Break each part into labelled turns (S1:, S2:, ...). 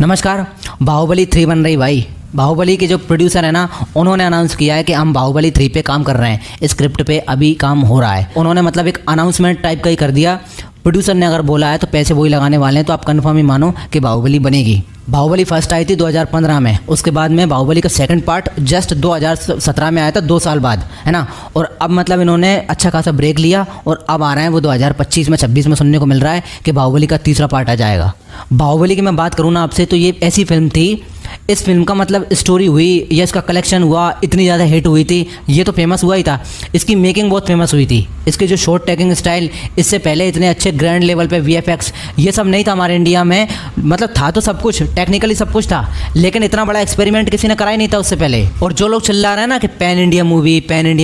S1: नमस्कार। बाहुबली 3 बन रही भाई। बाहुबली के जो प्रोड्यूसर है ना, उन्होंने अनाउंस किया है कि हम बाहुबली 3 पे काम कर रहे हैं। स्क्रिप्ट पे अभी काम हो रहा है। उन्होंने मतलब एक अनाउंसमेंट टाइप का ही कर दिया। प्रोड्यूसर ने अगर बोला है तो पैसे वही लगाने वाले हैं, तो आप कंफर्म ही मानो कि बाहुबली बनेगी। बाहुबली फर्स्ट आई थी 2015 में, उसके बाद में बाहुबली का सेकंड पार्ट जस्ट 2017 में आया था, 2 साल बाद, है ना। और अब मतलब इन्होंने अच्छा खासा ब्रेक लिया और अब आ रहे हैं वो 2025 में 26 में सुनने को मिल रहा है कि बाहुबली का तीसरा पार्ट आ जाएगा। बाहुबली की मैं बात करूँ ना आपसे, तो ये ऐसी फिल्म थी, इस फिल्म का मतलब स्टोरी हुई या इसका कलेक्शन हुआ, इतनी ज़्यादा हिट हुई थी, ये तो फेमस हुआ ही था। इसकी मेकिंग बहुत फेमस हुई थी। इसके जो शॉट टेकिंग स्टाइल, इससे पहले इतने अच्छे ग्रैंड लेवल पे VFX ये सब नहीं था हमारे इंडिया में। मतलब था तो सब कुछ, टेक्निकली सब कुछ था, लेकिन इतना बड़ा एक्सपेरिमेंट किसी ने करा ही नहीं था उससे पहले। और जो लोग चिल्ला रहे हैं ना कि पैन इंडिया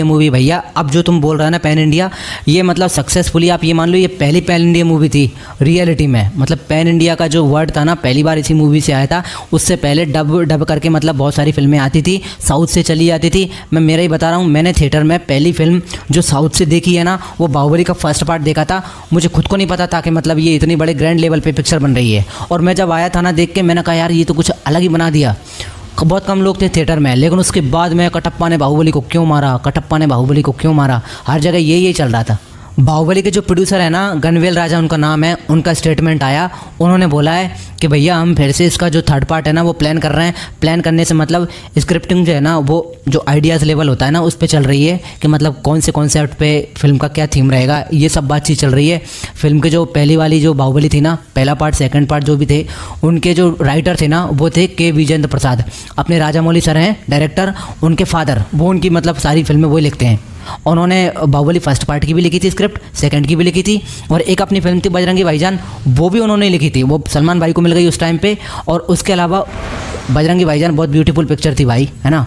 S1: मूवी, भैया अब जो तुम बोल रहे हैं ना पैन इंडिया, ये मतलब सक्सेसफुली आप ये मान लो ये पहली पैन इंडिया मूवी थी रियलिटी में। मतलब पैन इंडिया का जो वर्ड था ना, पहली बार इसी मूवी से आया था। उससे पहले डब करके मतलब बहुत सारी फिल्में आती थी, साउथ से चली जाती थी। मैं मेरा ही बता रहा हूँ, मैंने थिएटर में पहली फिल्म जो साउथ से देखी है ना, वो बाहुबली का फर्स्ट पार्ट देखा था। मुझे खुद को नहीं पता था कि मतलब ये इतनी बड़े ग्रैंड लेवल पे पिक्चर बन रही है। और मैं जब आया था ना देख के, मैंने कहा यार ये तो कुछ अलग ही बना दिया। बहुत कम लोग थे थिएटर में, लेकिन उसके बाद में कटप्पा ने बाहुबली को क्यों मारा, हर जगह यही चल रहा था। बाहुबली के जो प्रोड्यूसर है ना, गणवेल राजा उनका नाम है, उनका स्टेटमेंट आया। उन्होंने बोला है कि भैया हम फिर से इसका जो थर्ड पार्ट है ना वो प्लान कर रहे हैं। प्लान करने से मतलब स्क्रिप्टिंग जो है ना, वो जो आइडियाज़ लेवल होता है ना, उस पर चल रही है कि मतलब कौन से कॉन्सेप्ट पे फिल्म का क्या थीम रहेगा, ये सब बातचीत चल रही है। फिल्म के जो पहली वाली जो बाहुबली थी ना, पहला पार्ट सेकंड पार्ट जो भी थे, उनके जो राइटर थे ना वो थे के विजेंद्र प्रसाद। अपने राजामौली सर हैं डायरेक्टर, उनके फादर, वो उनकी मतलब सारी फिल्में वही लिखते हैं। उन्होंने बाहुबली फर्स्ट पार्ट की भी लिखी थी स्क्रिप्ट, सेकंड की भी लिखी थी, और एक अपनी फिल्म थी बजरंगी भाईजान, वो भी उन्होंने लिखी थी। वो सलमान भाई को मिल गई उस टाइम पे। और उसके अलावा बजरंगी भाईजान बहुत ब्यूटीफुल पिक्चर थी भाई, है ना।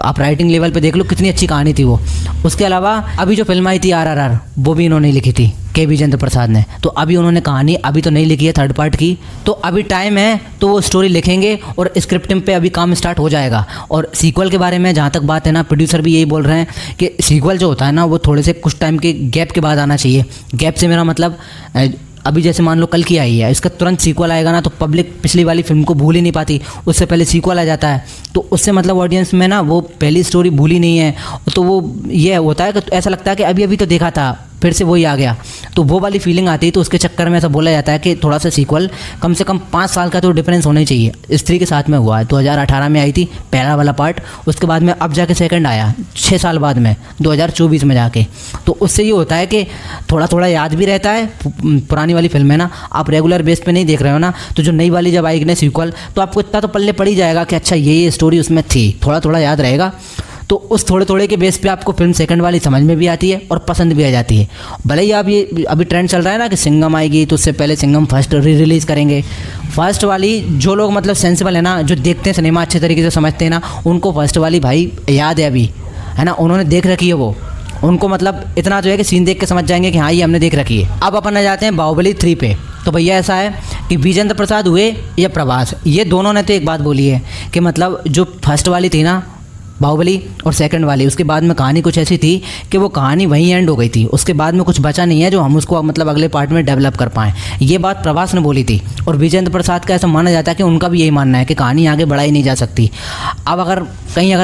S1: आप राइटिंग लेवल पे देख लो कितनी अच्छी कहानी थी वो। उसके अलावा अभी जो फिल्म आई थी RRR, वो भी इन्होंने लिखी थी, के विजेंद्र प्रसाद ने। तो अभी उन्होंने कहानी अभी तो नहीं लिखी है थर्ड पार्ट की, तो अभी टाइम है तो वो स्टोरी लिखेंगे और स्क्रिप्टिंग पे अभी काम स्टार्ट हो जाएगा। और सीक्वल के बारे में जहाँ तक बात है ना, प्रोड्यूसर भी यही बोल रहे हैं कि सीक्वल जो होता है ना वो थोड़े से कुछ टाइम के गैप के बाद आना चाहिए। गैप से मेरा मतलब अभी जैसे मान लो कल की आई है, इसका तुरंत सीक्वल आएगा ना तो पब्लिक पिछली वाली फिल्म को भूल ही नहीं पाती, उससे पहले सीक्वल आ जाता है। तो उससे मतलब ऑडियंस में ना वो पहली स्टोरी भूली नहीं है, तो वो ये होता है कि ऐसा लगता है कि अभी तो देखा था, फिर से वही आ गया, तो वो वाली फीलिंग आती है। तो उसके चक्कर में ऐसा बोला जाता है कि थोड़ा सा सीक्वल कम से कम 5 साल का तो डिफरेंस होना ही चाहिए। स्त्री के साथ में हुआ है, 2018 में आई थी पहला वाला पार्ट, उसके बाद में अब जाके सेकंड आया 6 साल बाद में 2024 में जाके। तो उससे ये होता है कि थोड़ा थोड़ा याद भी रहता है। पुरानी वाली फिल्म है ना, आप रेगुलर बेस पे नहीं देख रहे हो ना, तो जो नई वाली जब आएगी ना सीक्वल, तो आपको इतना तो पल्ले पड़ ही जाएगा कि अच्छा ये स्टोरी उसमें थी, थोड़ा थोड़ा याद रहेगा। तो उस थोड़े थोड़े के बेस पे आपको फिल्म सेकंड वाली समझ में भी आती है और पसंद भी आ जाती है। भले ही आप ये अभी ट्रेंड चल रहा है ना कि सिंघम आएगी, तो उससे पहले सिंघम फर्स्ट रिलीज़ करेंगे। फर्स्ट वाली जो लोग मतलब सेंसिबल है ना, जो देखते हैं सिनेमा अच्छे तरीके से समझते हैं ना, उनको फर्स्ट वाली भाई याद है अभी, है ना, उन्होंने देख रखी है वो। उनको मतलब इतना जो है कि सीन देख के समझ जाएंगे कि हाँ ये हमने देख रखी है। अब अपन आ जाते हैं बाहुबली 3 पे। तो भैया ऐसा है कि विजेंद्र प्रसाद हुए या प्रभास, ये दोनों ने तो एक बात बोली है कि मतलब जो फर्स्ट वाली थी ना बाहुबली और सेकंड वाली, उसके बाद में कहानी कुछ ऐसी थी कि वो कहानी वहीं एंड हो गई थी। उसके बाद में कुछ बचा नहीं है जो हम उसको मतलब अगले पार्ट में डेवलप कर पाएँ। ये बात प्रभास ने बोली थी। और विजेंद्र प्रसाद का ऐसा माना जाता है कि उनका भी यही मानना है कि कहानी आगे बढ़ाई नहीं जा सकती। अब अगर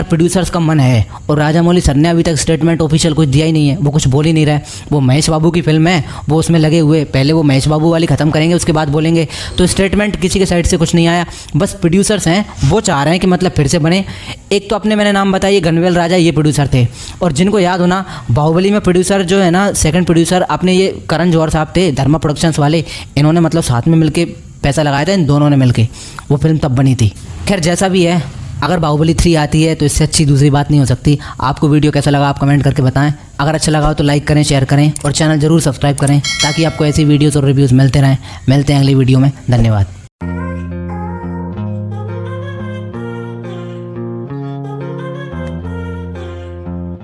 S1: प्रोड्यूसर्स का मन है, और राजामौली सर ने अभी तक स्टेटमेंट ऑफिशियल कुछ दिया ही नहीं है, वो कुछ बोल ही नहीं रहे। वो महेश बाबू की फिल्म है, वो उसमें लगे हुए, पहले वो महेश बाबू वाली ख़त्म करेंगे उसके बाद बोलेंगे। तो स्टेटमेंट किसी के साइड से कुछ नहीं आया। बस प्रोड्यूसर्स हैं वो चाह रहे हैं कि मतलब फिर से बने। एक तो अपने मैंने नाम बताइए, गणवेल राजा ये प्रोड्यूसर थे। और जिनको याद हो ना, बाहुबली में प्रोड्यूसर जो है ना, सेकंड प्रोड्यूसर अपने ये करण जौहर साहब थे, धर्मा प्रोडक्शंस वाले। इन्होंने मतलब साथ में मिलके पैसा लगाया था, इन दोनों ने मिलके वो फिल्म तब बनी थी। खैर जैसा भी है, अगर बाहुबली 3 आती है तो इससे अच्छी दूसरी बात नहीं हो सकती। आपको वीडियो कैसा लगा आप कमेंट करके बताएं। अगर अच्छा लगा हो तो लाइक करें, शेयर करें और चैनल ज़रूर सब्सक्राइब करें, ताकि आपको ऐसी वीडियोस और रिव्यूज़ मिलते रहें। मिलते हैं अगली वीडियो में। धन्यवाद।